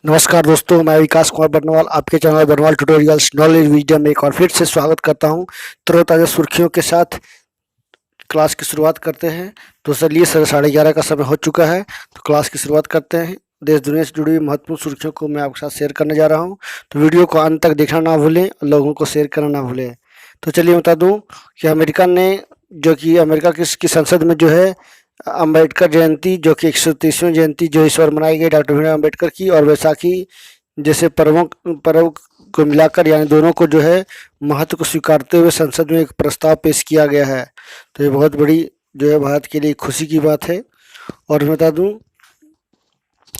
नमस्कार दोस्तों, मैं विकास कुमार बर्नवाल आपके channel Barnwal tutorials knowledge video में एक बार फिर से स्वागत करता हूं। तरोताज़ा सुर्खियों के साथ क्लास की शुरुआत करते हैं। तो चलिए 11:30 का समय हो चुका है, तो क्लास की शुरुआत करते हैं। देश दुनिया से जुड़ी हुई महत्वपूर्ण सुर्खियों को मैं आपके साथ शेयर करने जा रहा हूँ, तो वीडियो को अंत तक देखना ना भूलें और लोगों को शेयर करना ना भूलें। तो चलिए बता दूँ कि अमेरिका ने अमेरिका की संसद में अम्बेडकर जयंती जो कि 130वीं जयंती जो इस बार मनाई गई डॉक्टर भीमराव अम्बेडकर की, और वैसाखी जैसे पर्व को मिलाकर यानी दोनों को महत्व को स्वीकारते हुए संसद में एक प्रस्ताव पेश किया गया है। तो ये बहुत बड़ी भारत के लिए खुशी की बात है। और मैं बता दूं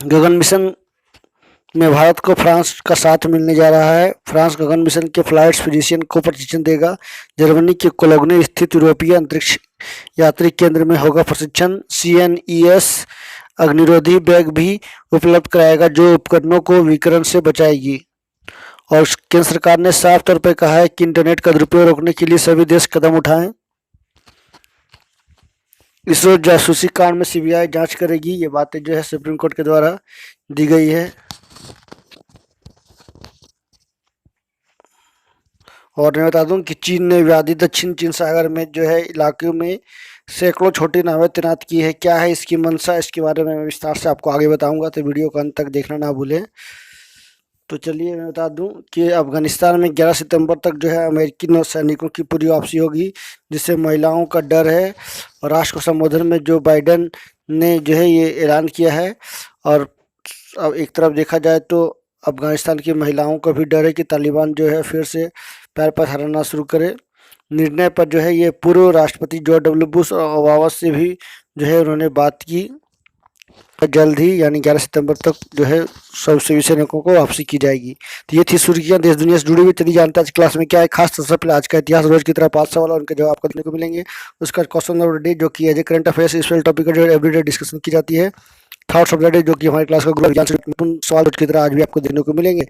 गगन मिशन में भारत को फ्रांस का साथ मिलने जा रहा है। फ्रांस गगन मिशन के फ्लाइट फिजिशियन को प्रशिक्षण देगा। जर्मनी के कोलोग्ने स्थित यूरोपीय अंतरिक्ष यात्री केंद्र में होगा प्रशिक्षण। CNES अग्निरोधी बैग भी उपलब्ध कराएगा जो उपकरणों को विकिरण से बचाएगी। और केंद्र सरकार ने साफ तौर पर कहा है कि इंटरनेट का दुरुपयोग रोकने के लिए सभी देश कदम उठाएं। इसरो जासूसी कांड में CBI जांच करेगी। ये बातें सुप्रीम कोर्ट के द्वारा दी गई है। और मैं बता दूं कि चीन ने व्याधि दक्षिण चीन सागर में इलाकों में सैकड़ों छोटी नावें तैनात की है। क्या है इसकी मंशा, इसके बारे में मैं विस्तार से आपको आगे बताऊंगा, तो वीडियो को अंत तक देखना ना भूलें। तो चलिए मैं बता दूं कि अफगानिस्तान में 11 सितंबर तक अमेरिकी नौसैनिकों की पूरी वापसी होगी, जिससे महिलाओं का डर है। और राष्ट्र को संबोधन में जो बाइडेन ने ये ऐलान किया है। और अब एक तरफ देखा जाए तो अफगानिस्तान की महिलाओं को भी डर है कि तालिबान फिर से पैर पसारना शुरू करे। निर्णय पर ये पूर्व राष्ट्रपति जॉर्ज W. बुश और ओबामा से भी उन्होंने बात की। जल्द ही यानी 11 सितंबर तक सब सिविल सैनिकों को वापसी की जाएगी। तो ये थी सुर्खियां देश दुनिया से जुड़ी हुई। चलिए जानते हैं आज क्लास में क्या है खास। सबसे पहले आज का इतिहास, रोज की तरह 5 सवाल और उनके जवाब आपको देखने को मिलेंगे। उसका क्वेश्चन ऑफ द डे जो कि as a current affairs special topic का एवरीडे डिस्कशन की जाती है। थॉट्स ऑफ द डे जो कि हमारी क्लास का ग्लोबल ज्ञान से सवाल की तरह आज भी आपको देखने को मिलेंगे।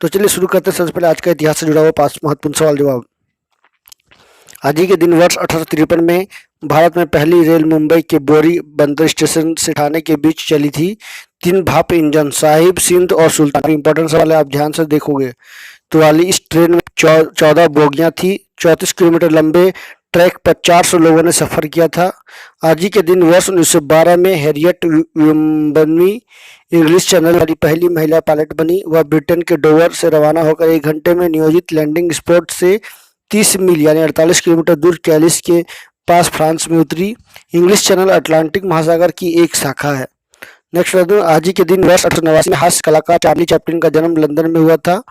तो चलिए शुरू करते हैं। सबसे पहले आज का इतिहास से जुड़ा हुआ 5 महत्वपूर्ण सवाल जवाब। आज ही के दिन वर्ष 1853 में भारत में पहली रेल मुंबई के बोरी बंदर स्टेशन से ठाणे के बीच चली थी। 3 भाप इंजन साहिब, सिंध और सुल्तान। इंपॉर्टेंट सवाल है, आप ध्यान से देखोगे। तो वाली इस ट्रेन में 14 बोगियां थी। 34 किलोमीटर लंबे ट्रैक पर 400 लोगों ने सफर किया था। आज ही के दिन वर्ष 1912 में हैरियट विम्बनी इंग्लिश चैनल वाली पहली महिला पायलट बनी। वह ब्रिटेन के डोवर से रवाना होकर 1 घंटे में नियोजित लैंडिंग स्पॉट से 30 मील यानी 48 किलोमीटर दूर कैलिस के पास फ्रांस में उतरी। इंग्लिश चैनल अटलांटिक महासागर की एक शाखा है। नेक्स्ट आज ही के दिन वर्ष 1889 में हास्य कलाकार चार्ली चैपलिन का जन्म लंदन में हुआ था।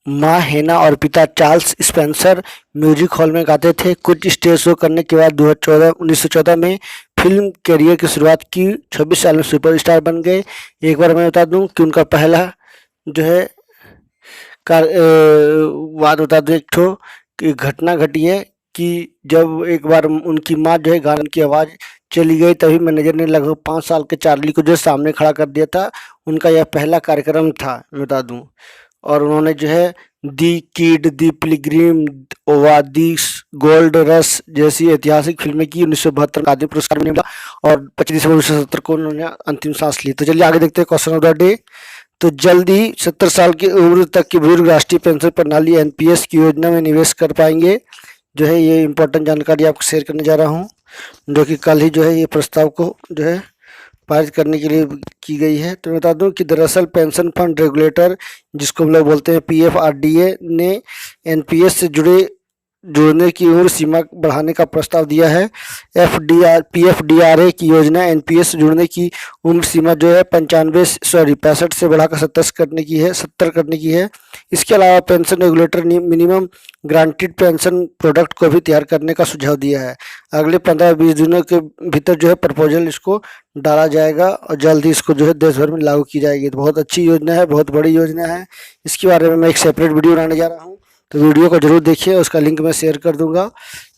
माँ हेना और पिता चार्ल्स स्पेंसर म्यूजिक हॉल में गाते थे। कुछ स्टेज शो करने के बाद 1914 में फिल्म करियर की शुरुआत की। 26 साल में सुपरस्टार बन गए। एक बार मैं बता दूं कि उनका पहला बात बता दूं, एक ठो कि घटना घटी है कि जब एक बार उनकी माँ गाने की आवाज़ चली गई, तभी मैनेजर ने लगभग 5 साल के चार्ली को सामने खड़ा कर दिया था। उनका यह पहला कार्यक्रम था, मैं बता दूं। और उन्होंने दी किड, दी पिलग्रिम, ओवा, दी गोल्ड रश जैसी ऐतिहासिक फिल्में की। 1972 का आदमी पुरस्कार मिला और 25 दिसंबर 1970 को उन्होंने अंतिम सांस ली। तो चलिए आगे देखते हैं क्वेश्चन ऑफ द डे। तो जल्द ही 70 साल की उम्र तक की बुजुर्ग राष्ट्रीय पेंशन प्रणाली NPS की योजना में निवेश कर पाएंगे। ये इंपॉर्टेंट जानकारी आपको शेयर करने जा रहा हूँ, जो कि कल ही ये प्रस्ताव को पारित करने के लिए की गई है। तो मैं बता दूं कि दरअसल पेंशन फंड रेगुलेटर, जिसको हम लोग बोलते हैं PFRDA, ने NPS से जुड़ने की उम्र सीमा बढ़ाने का प्रस्ताव दिया है। PFDRA की योजना NPS से जुड़ने की उम्र सीमा 65 से बढ़ाकर 70 करने की है। इसके अलावा pension regulator minimum granted pension product को भी तैयार करने का सुझाव दिया है। अगले 15-20 दिनों के भीतर प्रपोजल इसको डाला जाएगा और जल्द ही इसको देश भर में लागू की जाएगी। तो बहुत अच्छी योजना है, बहुत बड़ी योजना है। इसके बारे में मैं एक सेपरेट वीडियो बनाने जा रहा हूँ, तो वीडियो को जरूर देखिए। उसका लिंक मैं शेयर कर दूंगा।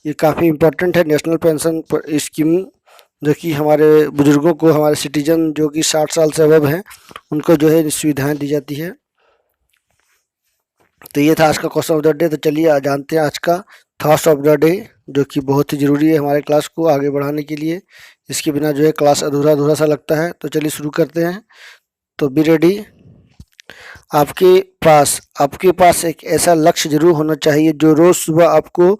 ये काफ़ी इम्पोर्टेंट है, नेशनल पेंशन स्कीम, जो कि हमारे बुजुर्गों को, हमारे सिटीजन जो कि 60 साल से अबव हैं, उनको सुविधाएं दी जाती है। तो ये था आज का क्वेश्चन ऑफ द डे। तो चलिए जानते हैं आज का थॉट्स ऑफ द डे, जो कि बहुत ही ज़रूरी है हमारे क्लास को आगे बढ़ाने के लिए। इसके बिना जो है क्लास अधूरा अधूरा सा लगता है। तो चलिए शुरू करते हैं। तो बी रेडी। आपके पास एक ऐसा लक्ष्य जरूर होना चाहिए जो रोज़ सुबह आपको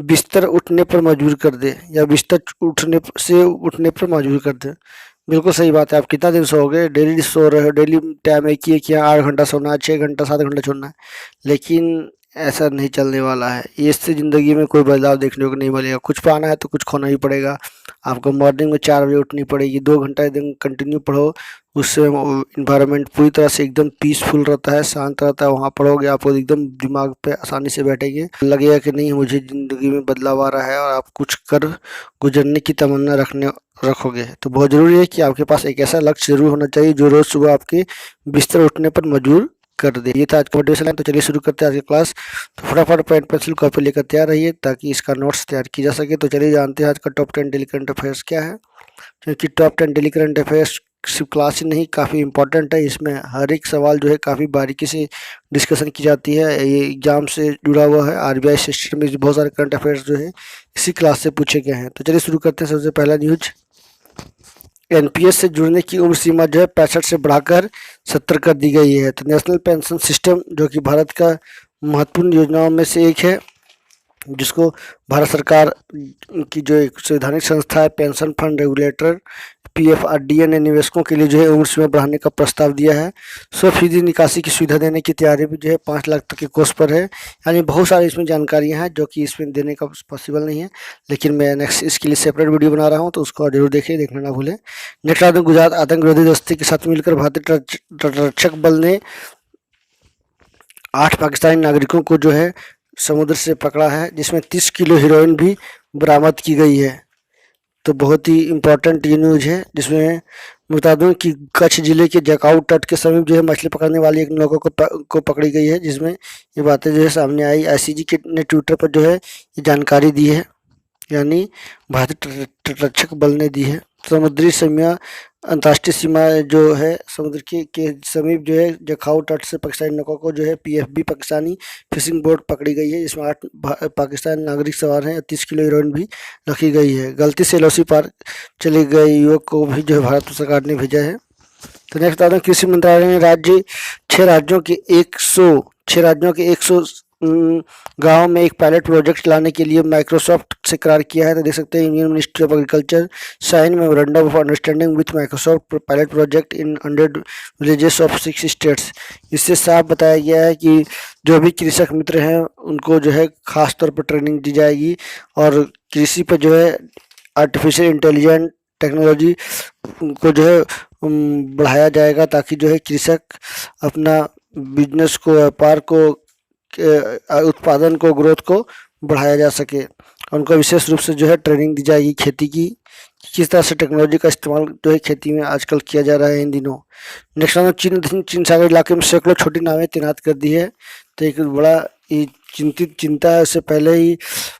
बिस्तर उठने पर मजबूर कर दे, या बिस्तर उठने पर मजबूर कर दे। बिल्कुल सही बात है। आप कितना दिन सोओगे? डेली सो रहे हो, डेली टाइम एक ही है कि 8 घंटा सोना है, 6 घंटा 7 घंटा सोना है, लेकिन ऐसा नहीं चलने वाला है। इससे ज़िंदगी में कोई बदलाव देखने को नहीं मिलेगा। कुछ पाना है तो कुछ खोना ही पड़ेगा। आपको मॉर्निंग में 4 बजे उठनी पड़ेगी, 2 घंटा एकदम कंटिन्यू पढ़ो। उससे इन्वायरमेंट पूरी तरह से एकदम पीसफुल रहता है, शांत रहता है। वहाँ पढ़ोगे आपको एकदम दिमाग पे आसानी से बैठेंगे, लगेगा कि नहीं मुझे ज़िंदगी में बदलाव आ रहा है, और आप कुछ कर गुजरने की तमन्ना रखोगे। तो बहुत ज़रूरी है कि आपके पास एक ऐसा लक्ष्य ज़रूर होना चाहिए जो रोज़ सुबह आपके बिस्तर उठने पर मजबूर कर दे। ये था आज का मोटिवेशन है। तो चलिए शुरू करते हैं आज की क्लास। तो फटाफट पेन पेंसिल कॉपी लेकर तैयार रहिए ताकि इसका नोट्स तैयार की जा सके। तो चलिए जानते हैं आज का टॉप 10 डेली करंट अफेयर्स क्या है। क्योंकि टॉप 10 डेली करंट अफेयर्स सिर्फ क्लास ही नहीं, काफ़ी इंपॉर्टेंट है। इसमें हर एक सवाल जो है काफ़ी बारीकी से डिस्कशन की जाती है। ये एग्जाम से जुड़ा हुआ है। आरबीआई सिस्टम में बहुत सारे करंट अफेयर्स जो है इसी क्लास से पूछे गए हैं। तो चलिए शुरू करते हैं। सबसे पहला न्यूज, एनपीएस से जुड़ने की उम्र सीमा जो है 65 से बढ़ाकर 70 कर दी गई है। तो नेशनल पेंशन सिस्टम, जो कि भारत का महत्वपूर्ण योजनाओं में से एक है, जिसको भारत सरकार की जो एक संवैधानिक संस्था है पेंशन फंड रेगुलेटर पीएफआरडीए ने निवेशकों के लिए जो है उम्र सीमा बढ़ाने का प्रस्ताव दिया है। 100% निकासी की सुविधा देने की तैयारी भी जो है 5 लाख तक के कोर्स पर है। यानी बहुत सारी इसमें जानकारियां हैं जो कि इसमें देने का पॉसिबल नहीं है, लेकिन मैं नेक्स्ट इसके लिए सेपरेट वीडियो बना रहा हूं, तो उसको जरूर देखिए, देखना ना भूलें। नेक्स्ट आते हैं गुजरात आतंक विरोधी दस्ते के साथ मिलकर भारतीय तटरक्षक बल ने 8 पाकिस्तानी नागरिकों को जो है समुद्र से पकड़ा है, जिसमें 30 किलो हेरोइन भी बरामद की गई है। तो बहुत ही इम्पोर्टेंट ये न्यूज़ है, जिसमें मैं बता दूं कि कच्छ जिले के जकाऊ तट के समीप जो है मछली पकड़ने वाली एक नौका को पकड़ी गई है, जिसमें ये बातें जो है सामने आई। आईसीजी के ने ट्विटर पर जो है ये जानकारी दी है, यानी भारतीय तटरक्षक बल ने दी है। समुद्री सीमा, अंतर्राष्ट्रीय सीमा जो है समुद्र के समीप जो है जखाऊ तट से पाकिस्तानी नौका को जो है पीएफबी पाकिस्तानी फिशिंग बोट पकड़ी गई है, जिसमें 8 पाकिस्तानी नागरिक सवार हैं। 30 किलो हेरोइन भी रखी गई है। गलती से एलओसी पार चले गए युवक को भी जो है भारत सरकार ने भेजा है। तो नेक्स्ट आता है, कृषि मंत्रालय ने 6 राज्यों के 100 गाँव में एक पायलट प्रोजेक्ट चलाने के लिए माइक्रोसॉफ्ट से करार किया है। तो देख सकते हैं, union ministry of agriculture sign memorandum of understanding with Microsoft pilot project in 100 villages of 6 states. इससे साफ बताया गया है कि जो भी कृषक मित्र हैं उनको जो है खास तौर पर ट्रेनिंग दी जाएगी, और कृषि पर जो है आर्टिफिशियल इंटेलिजेंट टेक्नोलॉजी को जो है बढ़ाया जाएगा, ताकि जो है कृषक अपना बिजनेस को, व्यापार को, उत्पादन को, ग्रोथ को बढ़ाया जा सके। उनको विशेष रूप से जो है ट्रेनिंग दी जाएगी खेती की, किस तरह से टेक्नोलॉजी का इस्तेमाल जो है खेती में आजकल किया जा रहा है इन दिनों। नेक्स्ट चीन सागर इलाके में सैकड़ों छोटी नावें तैनात कर दी है। तो एक बड़ा चिंता है। उससे पहले ही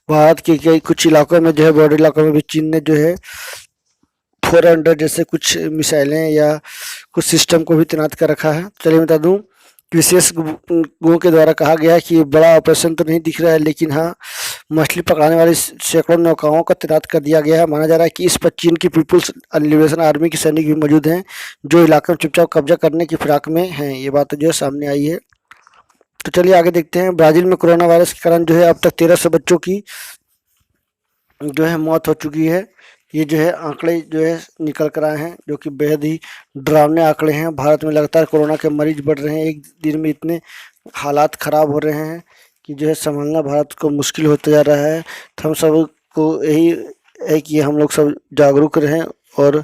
भारत के कुछ इलाकों में जो है, बॉर्डर इलाकों में भी चीन ने जो है 400 जैसे कुछ मिसाइलें या कुछ सिस्टम को भी तैनात कर रखा है। चलिए बता दूं, विशेषज्ञों के द्वारा कहा गया है कि ये बड़ा ऑपरेशन तो नहीं दिख रहा है, लेकिन हाँ, मछली पकड़ने वाली सैकड़ों नौकाओं का तैनात कर दिया गया है। माना जा रहा है कि इस पर चीन की पीपुल्स लिबरेशन आर्मी के सैनिक भी मौजूद हैं, जो इलाके में चुपचाप कब्जा करने की फिराक में हैं। ये बात जो है सामने आई है। तो चलिए आगे देखते हैं। ब्राज़ील में कोरोना वायरस के कारण जो है अब तक 1300 बच्चों की जो है मौत हो चुकी है। ये जो है आंकड़े जो है निकल कर आए हैं, जो कि बेहद ही डरावने आंकड़े हैं। भारत में लगातार कोरोना के मरीज बढ़ रहे हैं। एक दिन में इतने हालात ख़राब हो रहे हैं कि जो है संभालना भारत को मुश्किल होता जा रहा है। तो हम सब को यही है कि हम लोग सब जागरूक रहें और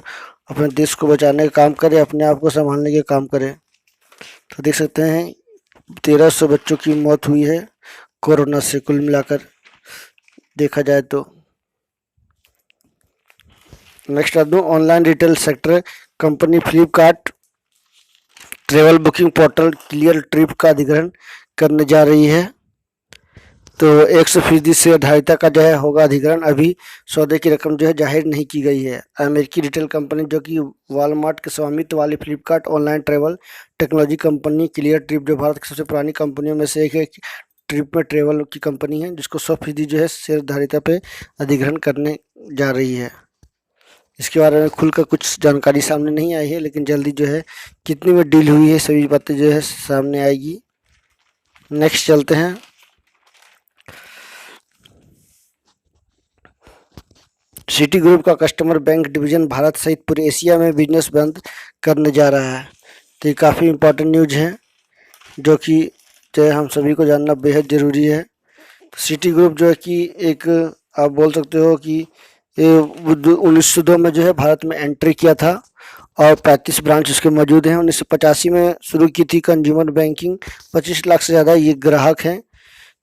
अपने देश को बचाने का काम करें, अपने आप को संभालने का काम करें। तो देख सकते हैं 1300 बच्चों की मौत हुई है कोरोना से, कुल मिलाकर देखा जाए तो। नेक्स्ट आप दो, online retail sector company Flipkart travel booking portal clear trip का अधिग्रहण करने जा रही है। तो 100% से धारिता का जो है होगा अधिग्रहण। अभी सौदे की रकम जो है जाहिर नहीं की गई है। अमेरिकी रिटेल कंपनी जो कि वॉलमार्ट के स्वामित्व वाली Flipkart online travel technology company clear trip, जो भारत की सबसे पुरानी कंपनियों में से एक है, ट्रिप में ट्रेवल की कंपनी है जिसको 100% जो है शेयरधारिता पे अधिग्रहण करने जा रही है। इसके बारे में खुलकर कुछ जानकारी सामने नहीं आई है, लेकिन जल्दी जो है कितनी में डील हुई है सभी बातें जो है सामने आएगी। नेक्स्ट चलते हैं। सिटी ग्रुप का कस्टमर बैंक डिवीजन भारत सहित पूरे एशिया में बिजनेस बंद करने जा रहा है। तो ये काफ़ी इम्पोर्टेंट न्यूज है जो कि जो है हम सभी को जानना बेहद ज़रूरी है। सिटी ग्रुप जो है कि एक आप बोल सकते हो कि 1902 में जो है भारत में एंट्री किया था और 35 ब्रांच उसके मौजूद हैं। 1985 में शुरू की थी कंज्यूमर बैंकिंग, 25 लाख से ज़्यादा ये ग्राहक हैं।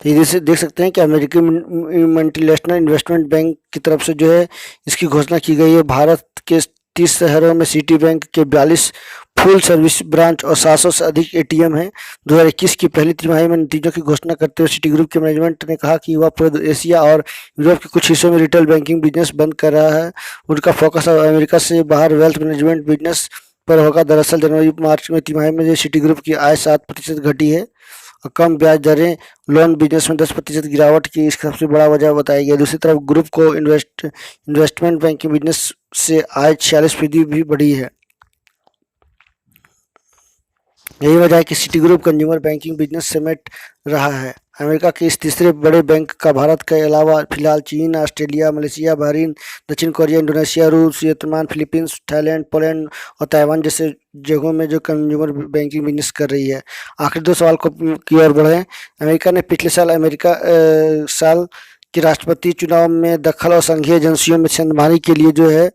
तो इधर से देख सकते हैं कि अमेरिकी मल्टीनेशनल इन्वेस्टमेंट बैंक की तरफ से जो है इसकी घोषणा की गई है। भारत के 30 शहरों में सिटी बैंक के 42 फुल सर्विस ब्रांच और 700 से अधिक एटीएम हैं। 2021 की पहली तिमाही में नतीजों की घोषणा करते हुए सिटी ग्रुप के मैनेजमेंट ने कहा कि वह पूरे एशिया और यूरोप के कुछ हिस्सों में रिटेल बैंकिंग बिजनेस बंद कर रहा है। उनका फोकस अब अमेरिका से बाहर वेल्थ मैनेजमेंट बिजनेस पर होगा। दरअसल जनवरी मार्च में तिमाही में जो सिटी ग्रुप की आय 7% घटी है और कम ब्याज दरें लोन बिजनेस में 10% गिरावट की इसकी सबसे बड़ा वजह बताई गई। दूसरी तरफ ग्रुप को इन्वेस्टमेंट बैंकिंग बिजनेस से आय 46% भी बढ़ी है। यही वजह है कि city group consumer banking business समेट रहा है। अमेरिका के इस तीसरे बड़े बैंक का भारत के अलावा फिलहाल चीन, ऑस्ट्रेलिया, मलेशिया, बहरीन, दक्षिण कोरिया, इंडोनेशिया, रूस, वियतनाम, फिलीपींस, थाईलैंड, पोलैंड और ताइवान जैसे जगहों में जो कंज्यूमर बैंकिंग बिजनेस कर रही है। आखिरी 2 सवाल की ओर बढ़ें। अमेरिका ने पिछले साल के राष्ट्रपति चुनाव में दखल और संघीय एजेंसियों में छेड़खानी के लिए जो है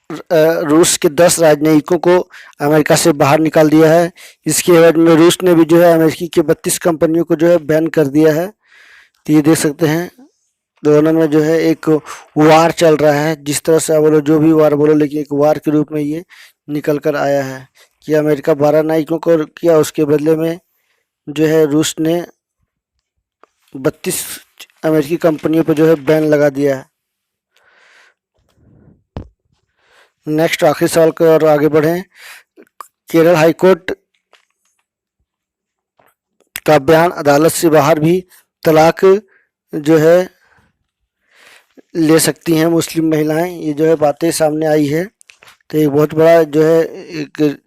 रूस के 10 राजनयिकों को अमेरिका से बाहर निकाल दिया है। इसके एवज में रूस ने भी जो है अमेरिकी के 32 कंपनियों को जो है बैन कर दिया है। तो ये देख सकते हैं दोनों में जो है एक वार चल रहा है। जिस तरह से बोलो, जो भी वार बोलो, लेकिन एक वार के रूप में ये निकल कर आया है कि अमेरिका 12 नायकों को किया, उसके बदले में जो है रूस ने 32 अमेरिकी कंपनियों पर जो है बैन लगा दिया है। नेक्स्ट आखिरी सवाल की ओर आगे बढ़ें। केरल हाईकोर्ट का बयान, अदालत से बाहर भी तलाक जो है ले सकती हैं मुस्लिम महिलाएं, ये जो है बातें सामने आई है। तो एक बहुत बड़ा जो है एक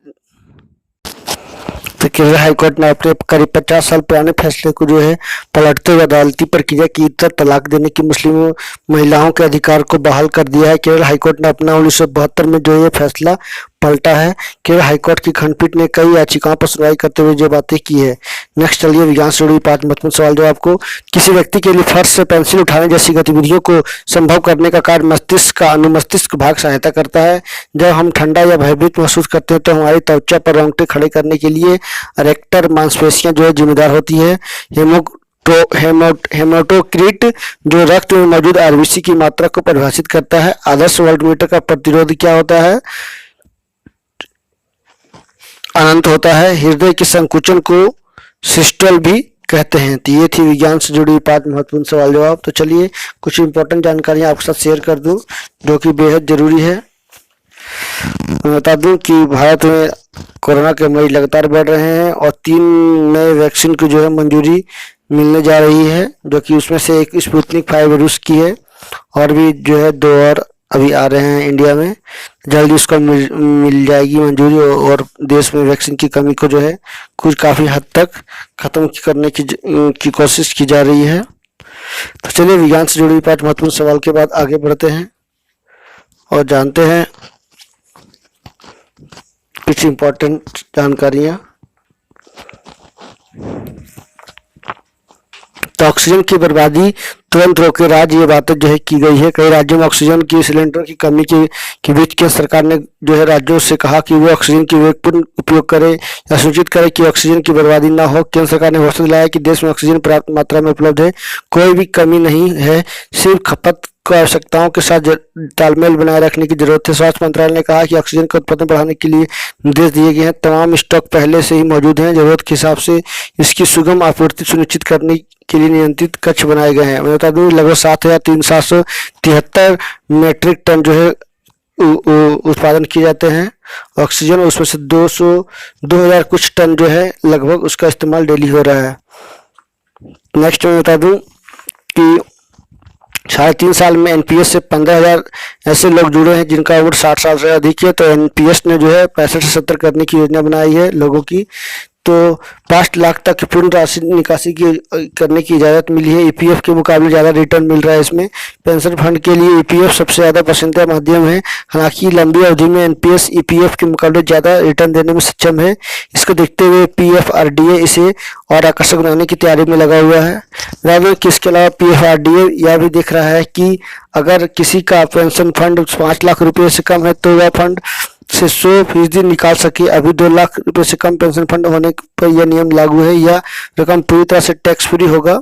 तो केरल हाईकोर्ट ने अपने करीब 50 साल पुराने फैसले को जो है पलटते हुए अदालती प्रक्रिया की तरह तलाक देने की मुस्लिम महिलाओं के अधिकार को बहाल कर दिया है। केरल हाईकोर्ट ने अपना 1972 में जो ये फैसला पलटा है। केरल हाईकोर्ट की खंडपीठ ने कई याचिकाओं पर सुनवाई करते हुए जो बातें की है। नेक्स्ट चलिए विज्ञान से जुड़ी 5 महत्वपूर्ण सवाल जो आपको, किसी व्यक्ति के लिए फर्श से पेंसिल उठाने जैसी गतिविधियों को संभव करने का कार्य मस्तिष्क का अनुमस्तिष्क भाग सहायता करता है। जब हम ठंडा या भयभीत महसूस करते हैं तो हमारी त्वचा पर रोंगटे खड़े करने के लिए एरेक्टर मांसपेशियां जो है जिम्मेदार होती है। हेमाटोक्रिट जो रक्त में मौजूद आरबीसी की मात्रा को परिभाषित करता है। आदर्श वोल्टमीटर का प्रतिरोध क्या होता है? अनंत होता है। हृदय के संकुचन को सिस्टोल भी कहते हैं। तो ये थी विज्ञान से जुड़ी 5 महत्वपूर्ण सवाल जवाब। तो चलिए कुछ इंपॉर्टेंट जानकारियां आपके साथ शेयर कर दूं जो कि बेहद जरूरी है। मैं बता दूं कि भारत में कोरोना के मरीज लगातार बढ़ रहे हैं और 3 नए वैक्सीन की जो है मंजूरी मिलने जा रही है, जो कि उसमें से एक स्पुतनिक 5 रूस की है और भी जो है 2 और अभी आ रहे हैं इंडिया में। जल्दी उसको मिल जाएगी मंजूरी और देश में वैक्सीन की कमी को जो है कुछ काफ़ी हद तक ख़त्म करने की कोशिश की जा रही है। तो चलिए विज्ञान से जुड़ी 5 महत्वपूर्ण सवाल के बाद आगे बढ़ते हैं और जानते हैं कुछ इम्पोर्टेंट जानकारियाँ। तो ऑक्सीजन की बर्बादी तुरंत रोके राज्य, ये बातें जो है की गई है। कई राज्यों में ऑक्सीजन की सिलेंडर की कमी के बीच केंद्र सरकार ने जो है राज्यों से कहा कि वो ऑक्सीजन की विवेकपूर्ण उपयोग करें या सूचित करें कि ऑक्सीजन की बर्बादी ना हो। केंद्र सरकार ने घोषणा दिलाया कि देश में ऑक्सीजन पर्याप्त मात्रा में उपलब्ध है, कोई भी कमी नहीं है, सिर्फ खपत को आवश्यकताओं के साथ तालमेल बनाए रखने की जरूरत है। स्वास्थ्य मंत्रालय ने कहा कि ऑक्सीजन का उत्पादन बढ़ाने के लिए निर्देश दिए गए हैं। तमाम स्टॉक पहले से ही मौजूद हैं। जरूरत के हिसाब से इसकी सुगम आपूर्ति सुनिश्चित करने के लिए नियंत्रित कक्ष बनाए गए हैं। मैं बता दूं लगभग 7,773 मीट्रिक टन जो है उत्पादन किए जाते हैं ऑक्सीजन, उसमें से 2000 कुछ टन जो है लगभग उसका इस्तेमाल डेली हो रहा है। नेक्स्ट मैं बता दूं कि 3.5 साल में एनपीएस से 15,000 ऐसे लोग जुड़े हैं जिनका उम्र 60 साल से अधिक है। तो एनपीएस ने जो है 65 से 70 करने की योजना बनाई है लोगों की। तो 5 लाख तक की पूर्ण राशि निकासी करने की इजाज़त मिली है। ईपीएफ के मुकाबले ज़्यादा रिटर्न मिल रहा है इसमें। पेंशन फंड के लिए ईपीएफ सबसे ज़्यादा पसंदीदा माध्यम है। हालांकि लंबी अवधि में एनपीएस ईपीएफ के मुकाबले ज़्यादा रिटर्न देने में सक्षम है। इसको देखते हुए पीएफआरडीए इसे और आकर्षक बनाने की तैयारी में लगा हुआ है। राज्य किसके अलावा पीएफआरडीए यह भी देख रहा है कि अगर किसी का पेंशन फंड 5 लाख रुपये से कम है तो वह फंड से 100% निकाल सके। अभी 2 लाख रुपए से कम पेंशन फंड होने पर यह नियम लागू है। यह रकम पूरी तरह से टैक्स फ्री होगा।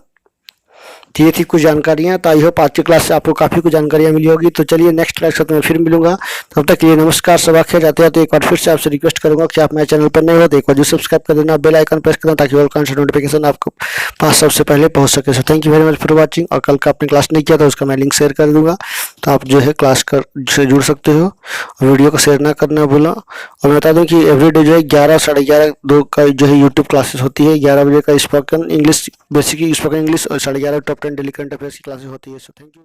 तो ये थी कुछ जानकारियाँ। तो आई होप आज की क्लास से आपको काफ़ी कुछ जानकारियाँ मिली होगी। तो चलिए नेक्स्ट क्लास के साथ मैं फिर मिलूंगा। तब तक के लिए नमस्कार। सबक खैर। जाते जाते एक बार फिर से आपसे रिक्वेस्ट करूंगा कि आप मेरे चैनल पर नए हो तो एक बार जो सब्सक्राइब कर देना, बेल आइकन प्रेस करना ताकि ऑल कंटेंट नोटिफिकेशन आपको पास सबसे पहले पहुंच सके। So thank you very much for watching. और कल का आपने क्लास नहीं किया तो उसका मैं लिंक शेयर कर दूंगा, तो आप जो है क्लास से जुड़ सकते हो। और वीडियो को शेयर ना करना भूला। और मैं बता दूं कि एवरीडे जो है 11 साढ़े 11 2 का जो है यूट्यूब क्लासेस होती है। 11 बजे का spoken English basic spoken English और 11:30 टॉप 10 डेली करंट अफेयर्स की क्लासेस होती है। So thank you.